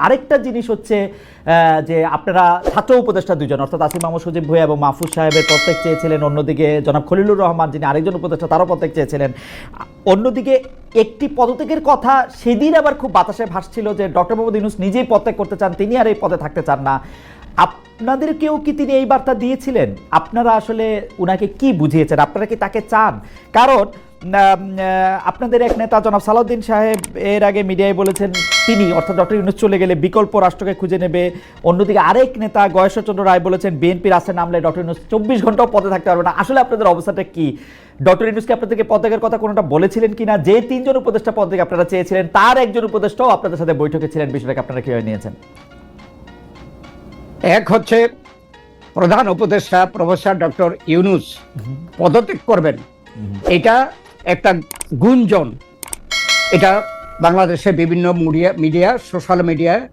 আরেকটা জিনিস হচ্ছে যে আপনারা ছাত্র উপদেষ্টা দুজন অর্থাৎ আসিফ মাহমুদ সজীব ভুঁইয়া এবং মাহফুজ সাহেবের পদত্যাগ চেয়েছিলেন, অন্যদিকে জনাব খলিলুর রহমান যিনি আরেকজন উপদেষ্টা তারও পদত্যাগ চেয়েছিলেন। অন্যদিকে একটি পদত্যাগের কথা সেদিন আবার খুব বাতাসে ভাসছিল যে ডক্টর মোহাম্মদ ইউনূস নিজেই পদত্যাগ করতে চান, তিনি আর এই পদে থাকতে চান না। আপনাদেরকেও কি তিনি এই বার্তা দিয়েছিলেন? আপনারা আসলে উনাকে কি বুঝিয়েছেন? আপনারা কি তাকে চান? কারণ আপনাদের এক নেতা জনাব সালাউদ্দিন সাহেব এর আগে মিডিয়ায় বলেছেন তিনি অর্থাৎ ডক্টর ইউনূস চলে গেলে বিকল্প রাষ্ট্রকে খুঁজে নেবে। অন্যদিকে আরেক নেতা গয়েশ্বরচন্দ্র রায় বলেছেন বিএনপির রাস্তে নামলে ডক্টর ইউনূস 24 ঘন্টাও পদে থাকতে পারবে না। আসলে আপনাদের অবস্থাটা কি? ডক্টর ইউনূসকে আপনাদেরকে পদত্যাগের কথা কোনোটা বলেছিলেন কিনা? যে তিনজন উপদেষ্টা পদত্যাগ আপনারা চেয়েছিলেন তার একজন উপদেষ্টাও আপনাদের সাথে বৈঠকে ছিলেন, বিষয়টাকে আপনারা কিভাবে নিয়েছেন? এক হচ্ছে প্রধান উপদেষ্টা প্রফেসর ডক্টর ইউনূস পদত্যাগ করবেন, এটা একটা গুঞ্জন। এটা বাংলাদেশের বিভিন্ন মিডিয়া সোশ্যাল মিডিয়ায়